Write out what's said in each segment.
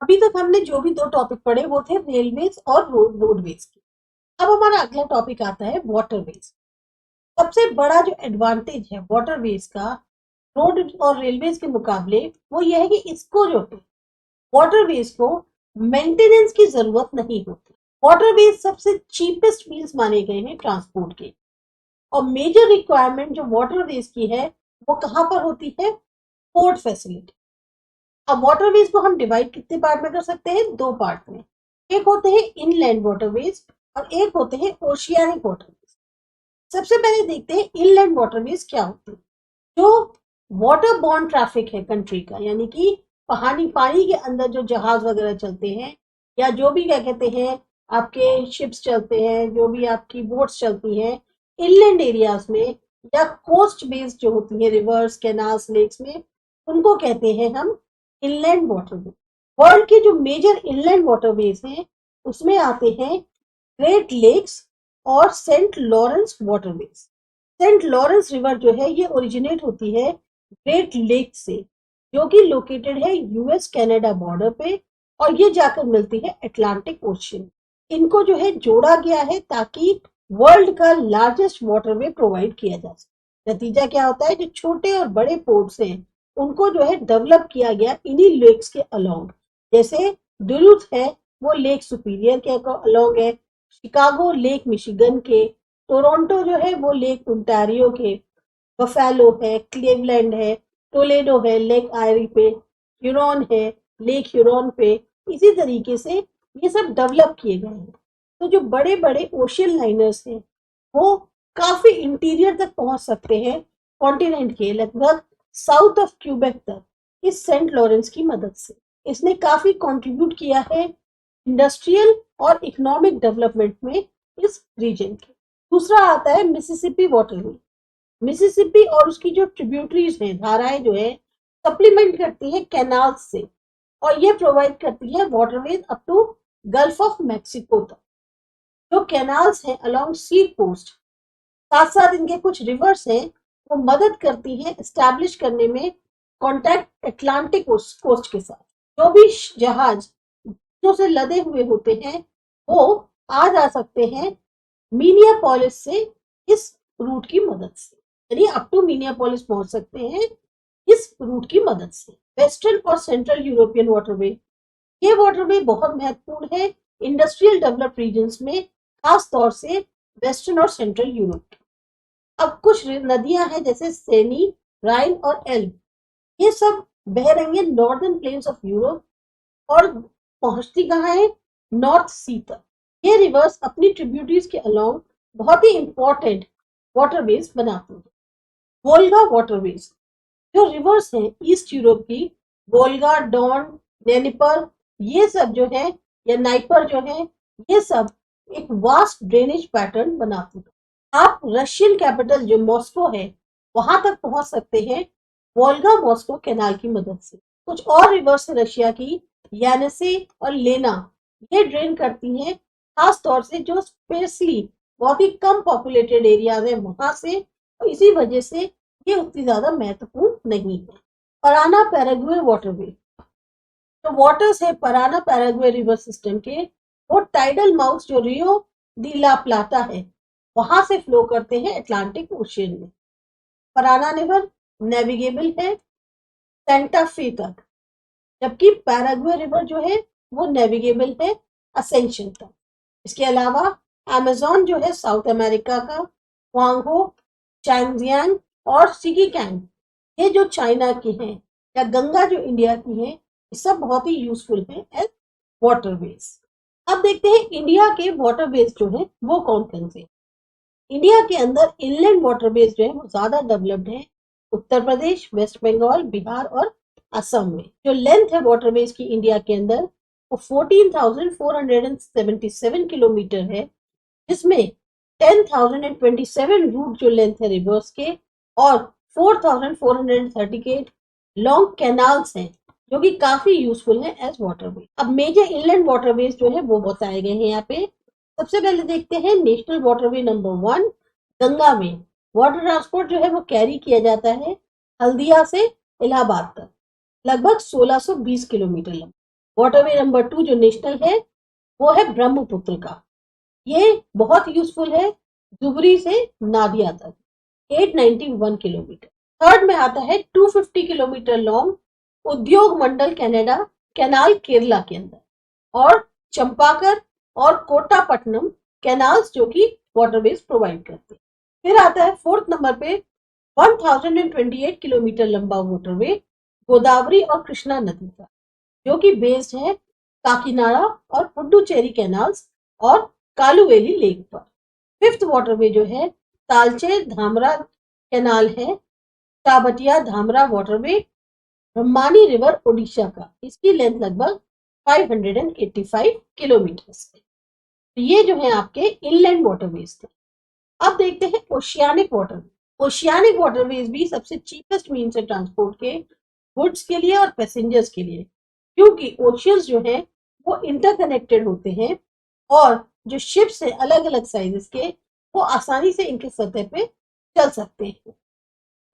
अभी तक हमने जो भी दो टॉपिक पढ़े वो थे रेलवेज और रोडवेज के। अब हमारा अगला टॉपिक आता है वाटरवेज। सबसे बड़ा जो एडवांटेज है वाटरवेज का रोड और रेलवेज के मुकाबले वो ये है कि इसको जो है वाटरवेज को मेंटेनेंस की जरूरत नहीं होती। वाटरवेज सबसे चीपेस्ट मीन्स माने गए हैं ट्रांसपोर्ट के। और मेजर रिक्वायरमेंट जो वाटरवेज की है वो कहां पर होती है? Port facility. अब वाटरवेज को हम डिवाइड कितने पार्ट में कर सकते हैं? दो पार्ट में। एक होते हैं इनलैंड वाटरवेज और एक होते हैं ओशियानिक वाटरवेज। सबसे पहले देखते हैं इनलैंड वाटरवेज क्या होते हैं। जो वाटर बॉर्न ट्रैफिक है कंट्री का, यानी कि पानी के अंदर जो जहाज वगैरह चलते हैं या जो भी क्या कहते हैं आपके शिप्स चलते हैं, जो भी आपकी बोट्स चलती हैं इनलैंड एरियाज में या कोस्ट बेस्ड जो होती है रिवर्स कैनाल्स लेक्स में, उनको कहते हैं हम इनलैंड वाटरवे। वर्ल्ड के जो मेजर इनलैंड वाटरवेज हैं उसमें आते हैं ग्रेट लेक्स और Saint Lawrence waterways. Saint Lawrence River जो है ये ओरिजिनेट होती है ग्रेट लेक से, जो कि लोकेटेड है यूएस कनाडा बॉर्डर पे, और ये जाकर मिलती है अटलांटिक ओशियन। इनको जो है जोड़ा गया है ताकि वर्ल्ड का लार्जेस्ट वाटरवे प्रोवाइड किया जा सके। नतीजा क्या होता है? जो छोटे और बड़े पोर्ट्स हैं उनको जो है डेवलप किया गया इन्हीं लेक्स के अलोंग। जैसे डुलूथ है वो लेक सुपीरियर के अलोंग है, शिकागो लेक मिशिगन के, टोरंटो जो है वो लेक ओंटारियो के, बफेलो है, क्लीवलैंड है, टोलेडो है लेक आयरी पे, ह्यूरॉन है लेक ह्यूरॉन पे। इसी तरीके से ये सब डेवलप किए गए हैं। तो जो बड़े बड़े ओशियन लाइनर्स हैं वो काफी इंटीरियर तक पहुंच सकते हैं कॉन्टिनेंट के, लगभग साउथ ऑफ क्यूबेक तक, इस सेंट लॉरेंस की मदद से। इसने काफी कंट्रीब्यूट किया है इंडस्ट्रियल और इकोनॉमिक डेवलपमेंट में इस रीजन के। दूसरा आता है मिसिसिपी वाटरवे। मिसिसिपी और उसकी जो ट्रिब्यूटरीज हैं, धाराएं जो है, सप्लीमेंट करती है कैनाल्स से और ये प्रोवाइड करती है waterways up to Gulf of Mexico तक। जो कैनाल्स हैं अलोंग सी कोस्ट, साथ साथ इनके कुछ रिवर्स हैं, वो मदद करती हैं एस्टैब्लिश करने में कॉन्टैक्ट अटलांटिक कोस्ट के साथ। जो भी जहाज से लदे हुए होते हैं वो आ जा सकते हैं मिनियापोलिस से इस रूट की मदद से, यानी अप टू मिनियापोलिस पहुंच सकते हैं इस रूट की मदद से। वेस्टर्न और सेंट्रल यूरोपियन वाटरवे, ये वाटरवे बहुत महत्वपूर्ण है इंडस्ट्रियल डेवलप्ड रीजन्स में, खास तौर से वेस्टर्न और सेंट्रल यूरोप। अब कुछ नदियां हैं जैसे सेनी, राइन और एल्ब, ये सब बह रही है नॉर्दर्न प्लेन्स ऑफ यूरोप और पहुंचती कहाँ है? नॉर्थ सी तक। ये रिवर्स अपनी ट्रिब्यूटरीज के अलोंग बहुत ही इंपॉर्टेंट वाटरवेज बनाती है। वोल्गा वाटरवेज, जो रिवर्स हैं ईस्ट यूरोप की, वोल्गा, डॉन, डेनिपर, ये सब जो है, या नाइपर जो है, ये सब एक वास्ट ड्रेनेज पैटर्न बनाती है। आप रशियन कैपिटल जो मॉस्को है वहां तक पहुंच सकते हैं वोल्गा मॉस्को कैनाल की मदद से। कुछ और रिवर्स है रशिया की, यानेसे और लेना, ये ड्रेन करती हैं खास तौर से जो स्पेशली बहुत ही कम पॉपुलेटेड एरियाज है वहां से, और इसी वजह से ये उतनी ज्यादा महत्वपूर्ण नहीं है। पराना पैराग्वे वाटरवे, तो वाटर्स है पराना पैराग्वे रिवर सिस्टम के, वो टाइडल माउथ जो रियो दी ला प्लाटा है वहां से फ्लो करते हैं अटलांटिक ओशियन में। पराना रिवर नेविगेबल है सेंटा फे तक, जबकि पैराग्वे रिवर जो है वो नेविगेबल है असेंशन तक। इसके अलावा अमेज़न जो है साउथ अमेरिका का, वांगहो, चैंगजियांग और सिकीकैंग, ये जो चाइना की हैं, या गंगा जो इंडिया की है, ये सब बहुत ही यूजफुल है एज वाटरवेज। अब देखते हैं इंडिया के वाटरवेज जो है वो कौन कौन से। इंडिया के अंदर इनलैंड वाटरवेज जो है वो ज्यादा डेवलप्ड है उत्तर प्रदेश, वेस्ट बंगाल, बिहार और असम में। जो लेंथ है वाटरवेज की इंडिया के अंदर वो 14,477 किलोमीटर है, जिसमें 10,027 रूट जो लेंथ है रिवर्स के और 4,438 लॉन्ग कैनाल्स हैं, जो कि काफी यूजफुल है एज वाटरवे। अब मेजर इनलैंड वाटरवेज जो है वो बताए गए हैं यहाँ पे। सबसे पहले देखते हैं नेशनल वाटरवे नंबर 1, गंगा में। वाटर ट्रांसपोर्ट जो है वो कैरी किया जाता है हल्दिया से इलाहाबाद तक, लगभग 1620 किलोमीटर लंबा। वाटरवे नंबर 2 जो नेशनल है वो है ब्रह्मपुत्र का। ये बहुत यूजफुल है धुबरी से नादिया तक, 891 किलोमीटर। थर्ड में आता है 250 किलोमीटर लॉन्ग उद्योग मंडल कनाडा कैनाल केरला के अंदर, और चंपाकर और कोटापट्टनम कैनाल्स जो कि वाटरवेज प्रोवाइड करते हैं। फिर आता है फोर्थ नंबर पे 1028 किलोमीटर लंबा वाटरवे गोदावरी और कृष्णा नदी का, जो कि बेस्ड है काकीनाडा और पुडुचेरी कैनाल्स और कालुवेली लेक पर। फिफ्थ वाटरवे जो है तालचे धामरा कैनाल है, काबटिया धामरा वाटरवे ब्रह्मानी रिवर ओडिशा का, इसकी लेंथ लगभग 585 किलोमीटर है। तो ये जो है आपके इनलैंड वाटरवेज थे। अब देखते हैं ओशियानिक वाटरवे। ओशियानिक वाटरवेज भी सबसे चीपेस्ट मीन्स है ट्रांसपोर्ट के गुड्स के लिए और पैसेंजर्स के लिए, क्योंकि ओशियंस जो है वो इंटरकनेक्टेड होते हैं और जो शिप्स है अलग अलग साइजेस के वो आसानी से इनके सतह पे चल सकते हैं।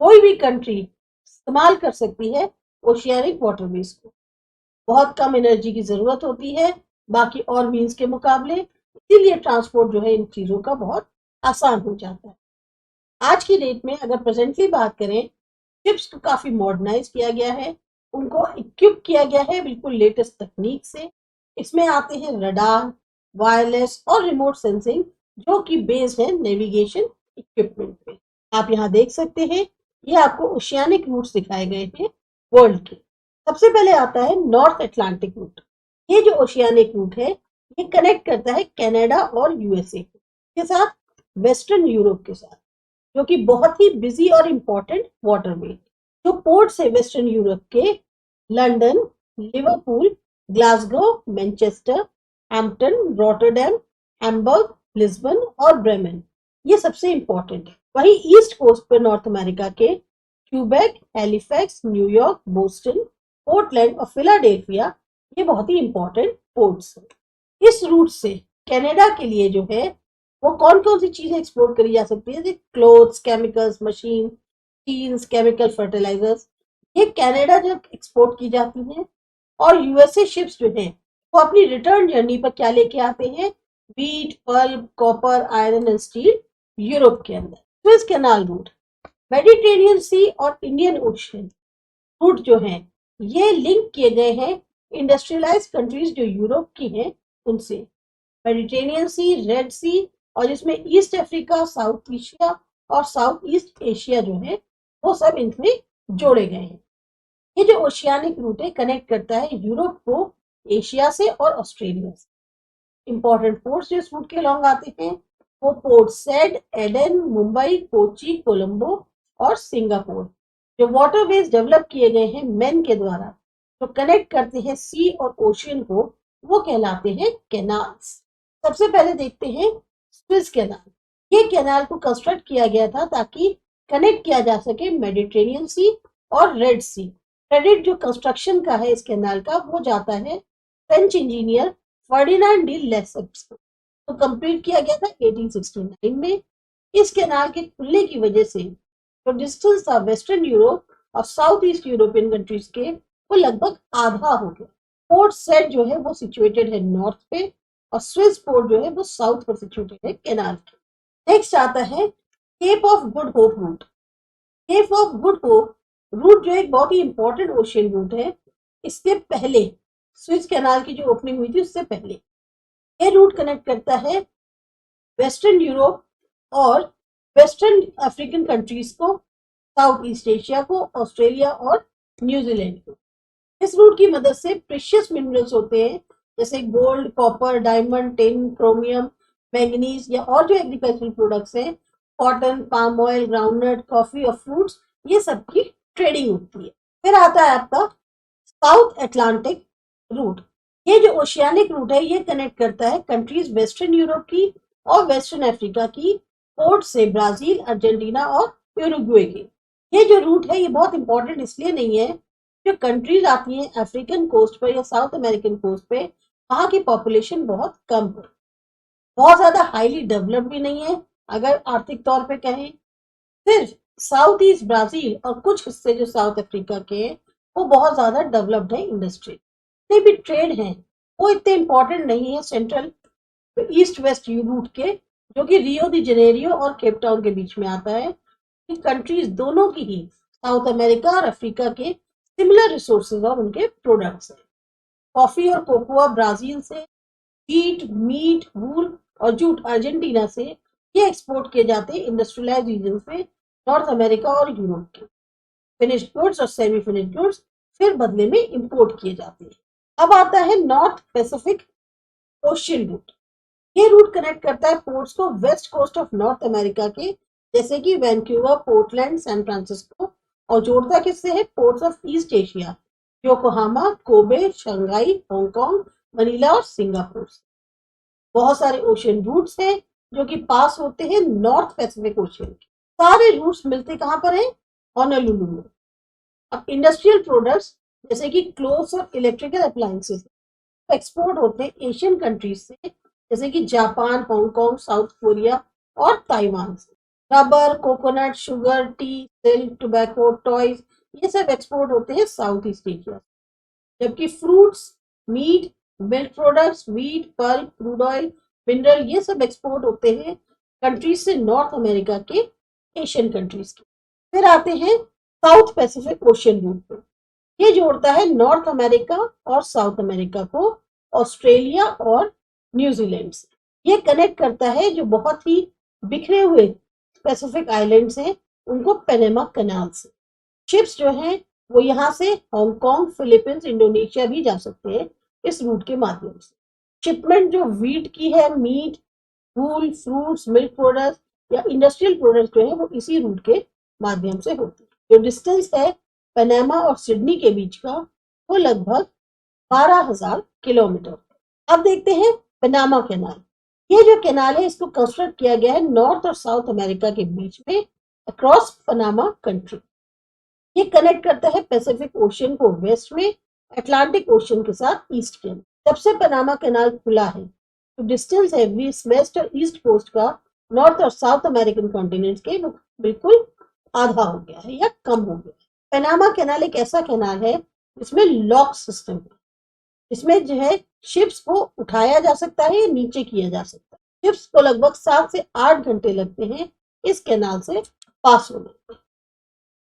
कोई भी कंट्री इस्तेमाल कर सकती है ओशियानिक वाटरवेज को। बहुत कम एनर्जी की जरूरत होती है बाकी और मीन्स के मुकाबले, इसीलिए ट्रांसपोर्ट जो है इन चीजों का बहुत आसान हो जाता है। आज की डेट में अगर प्रेजेंटली बात करें, शिप्स को काफी मॉडर्नाइज किया गया है, उनको इक्विप किया गया है बिल्कुल लेटेस्ट तकनीक से। इसमें आते हैं रडार, वायरलेस और रिमोट सेंसिंग, जो कि बेस्ड है नेविगेशन इक्विपमेंट पे। आप यहाँ देख सकते हैं ये आपको ओशियानिक रूट्स दिखाए गए हैं वर्ल्ड के। सबसे पहले आता है नॉर्थ अटलांटिक रूट। ये जो ओशियानिक रूट है ये कनेक्ट करता है कनाडा और यूएसए के साथ वेस्टर्न यूरोप के साथ, जो कि बहुत ही बिजी और इम्पोर्टेंट वाटरवे। जो पोर्ट्स है वेस्टर्न यूरोप के London, Liverpool, Glasgow, Manchester, Hampton, Rotterdam, Hamburg, Lisbon और ब्रेमेन, ये सबसे इम्पोर्टेंट है। वहीं ईस्ट कोस्ट पर नॉर्थ अमेरिका के Quebec, Halifax, New York, Boston, Portland और फिलाडेल्फिया ये बहुत ही इम्पोर्टेंट पोर्ट्स हैं। इस रूट से कनाडा के लिए जो है वो कौन कौन सी चीजें एक्सपोर्ट करी जा सकती है, clothes, chemicals, machine, steels, chemical fertilisers, ये कनाडा जब एक्सपोर्ट की जाती हैं। और यूएसए शिप्स जो है वो अपनी रिटर्न जर्नी पर क्या लेके आते हैं, wheat, pulp, copper, iron and steel Europe के अंदर। स्विस कैनाल रूट, मेडिटेरियन सी और इंडियन ओशन रूट जो है ये लिंक किए गए हैं इंडस्ट्रियलाइज कंट्रीज जो यूरोप की हैं उनसे। मेडिटेरियन सी, रेड सी और जिसमें ईस्ट अफ्रीका, साउथ एशिया और साउथ ईस्ट एशिया जो है वो सब इनमें जोड़े गए हैं। ये जो ओशियानिक रूट है कनेक्ट करता है यूरोप को एशिया से और ऑस्ट्रेलिया से। इंपॉर्टेंट पोर्ट्स जो इस रूट के लॉन्ग आते हैं वो Port Said, Aden, Mumbai, Kochi, Colombo और सिंगापुर। जो वाटरवेज डेवलप किए गए हैं मैन के द्वारा जो कनेक्ट करते हैं सी और ओशियन को वो कहलाते हैं कैनाल्स। सबसे पहले देखते हैं स्विस कैनाल। ये कैनाल को कंस्ट्रक्ट किया गया था ताकि कनेक्ट किया जा सके मेडिटेरियन सी और रेड सी। क्रेडिट जो कंस्ट्रक्शन का है इस कैनाल का वो जाता है French engineer Ferdinand de Lesseps को। तो कंप्लीट किया गया था 1869 में। इस कैनाल के खुलने की वजह से जो डिस्टेंस था वेस्टर्न यूरोप और साउथ ईस्ट यूरोपियन कंट्रीज के वो लगभग आधा हो गया। पोर्ट सेट जो है वो सिचुएटेड है नॉर्थ पे और स्विस पोर्ट जो है वो साउथ पर सिचुएटेड है कैनाल के। नेक्स्ट आता है Cape of Good Hope route. Cape of Good Hope route जो एक बहुत ही इंपॉर्टेंट ओशियन रूट है। इसके पहले स्विस कैनाल की जो ओपनिंग हुई थी उससे पहले ये रूट कनेक्ट करता है वेस्टर्न यूरोप और वेस्टर्न अफ्रीकन कंट्रीज को, साउथ ईस्ट एशिया को, ऑस्ट्रेलिया और न्यूजीलैंड को। इस रूट की मदद से प्रेशियस मिनरल्स होते हैं जैसे gold, copper, diamond, tin, chromium, manganese या और जो एग्रीकल्चरल प्रोडक्ट्स हैं, cotton, palm oil, groundnut, coffee और फ्रूट्स, ये सब की ट्रेडिंग होती है। फिर आता है आपका साउथ अटलांटिक रूट। ये जो ओशियानिक रूट है ये कनेक्ट करता है कंट्रीज वेस्टर्न यूरोप की और वेस्टर्न अफ्रीका की पोर्ट से ब्राजील, अर्जेंटीना और यूरुग्वे के। ये जो रूट है ये बहुत इंपॉर्टेंट इसलिए नहीं है, जो कंट्रीज आती हैं अफ्रीकन कोस्ट पर या साउथ अमेरिकन कोस्ट पे वहां की पॉपुलेशन बहुत कम है, बहुत ज्यादा हाईली डेवलप्ड भी नहीं है। अगर आर्थिक तौर पे कहें सिर्फ साउथ ईस्ट ब्राजील और कुछ हिस्से जो साउथ अफ्रीका के हैं वो बहुत ज्यादा डेवलप्ड है इंडस्ट्री। जितने भी ट्रेड हैं वो इतने इंपॉर्टेंट नहीं है सेंट्रल ईस्ट वेस्ट रूट के, जो कि रियो दी जेनेरियो और केप टाउन के बीच में आता है। कि कंट्रीज दोनों की ही साउथ अमेरिका और अफ्रीका के सिमिलर रिसोर्सेज और उनके प्रोडक्ट्स हैं। कॉफी और कोकोआ ब्राजील से, वीट, मीट, वूल और जूट अर्जेंटीना से ये एक्सपोर्ट किए जाते हैं इंडस्ट्रियलाइज रीजन में नॉर्थ अमेरिका और यूरोप के। फिनिश्ड गुड्स और सेमी फिनिश्ड गुड्स फिर बदले में इंपोर्ट किए जाते हैं। अब आता है नॉर्थ पैसिफिक ओशियन रूट। ये रूट कनेक्ट करता है पोर्ट्स को west coast of North America के, जैसे कि वैंकूवर, पोर्टलैंड, सैन फ्रांसिस्को, और जोड़ता किससे है ports of east Asia, Yokohama, Kobe, Shanghai, Hong Kong, Manila और सिंगापुर। बहुत सारे ओशियन रूट्स हैं जो कि पास होते हैं नॉर्थ पैसिफिक ओशियन। सारे रूट्स मिलते कहाँ पर हैं? होनोलुलु में। अब इंडस्ट्रियल प्रोडक्ट्स जैसे कि क्लोथ्स और इलेक्ट्रिकल अप्लायंसेस एक्सपोर्ट होते हैं एशियन कंट्रीज से, जैसे कि जापान, हांगकांग, साउथ कोरिया और ताइवान से। Rubber, coconut, sugar, tea, silk, tobacco, toys, ये सब एक्सपोर्ट होते हैं साउथ ईस्ट एशिया। जबकि fruits, meat, milk products, wheat, pulp, crude oil, mineral, ये सब एक्सपोर्ट होते हैं कंट्रीज से नॉर्थ अमेरिका के एशियन कंट्रीज के। फिर आते हैं साउथ पैसिफिक ओशियन रूट पे। ये जोड़ता है नॉर्थ अमेरिका और साउथ अमेरिका को ऑस्ट्रेलिया और न्यूजीलैंड से। ये कनेक्ट करता है जो बहुत ही बिखरे हुए पैसिफिक आइलैंड्स हैं उनको पनामा कनाल से। शिप्स जो हैं वो यहाँ से हांगकांग, फिलीपींस, इंडोनेशिया भी जा सकते हैं इस रूट के माध्यम से। शिपमेंट जो व्हीट की है, मीट, वूल, फ्रूट्स, मिल्क प्रोडक्ट्स या इंडस्ट्रियल प्रोडक्ट्स जो है वो इसी रूट के माध्यम से होती है। जो डिस्टेंस है पनामा और सिडनी के बीच का वो लगभग 12,000 किलोमीटर। अब देखते हैं पनामा कैनाल। ये जो कैनाल है इसको कंस्ट्रक्ट किया गया है नॉर्थ और साउथ अमेरिका के बीच में अक्रॉस पनामा कंट्री। ये कनेक्ट करता है पैसिफिक ओशियन को वेस्ट में अटलांटिक ओशियन के साथ ईस्ट के। जब से पनामा कैनाल खुला है तो डिस्टेंस है वेस्ट और ईस्ट कोस्ट का नॉर्थ और साउथ अमेरिकन कॉन्टिनेंट के बिल्कुल आधा हो गया है या कम हो गया है। पनामा कैनाल एक ऐसा कैनाल है जिसमें लॉक सिस्टम है। इसमें जो है शिप्स को उठाया जा सकता है या नीचे किया जा सकता है। शिप्स को लगभग 7 से 8 घंटे लगते हैं इस कैनाल से पास होने में।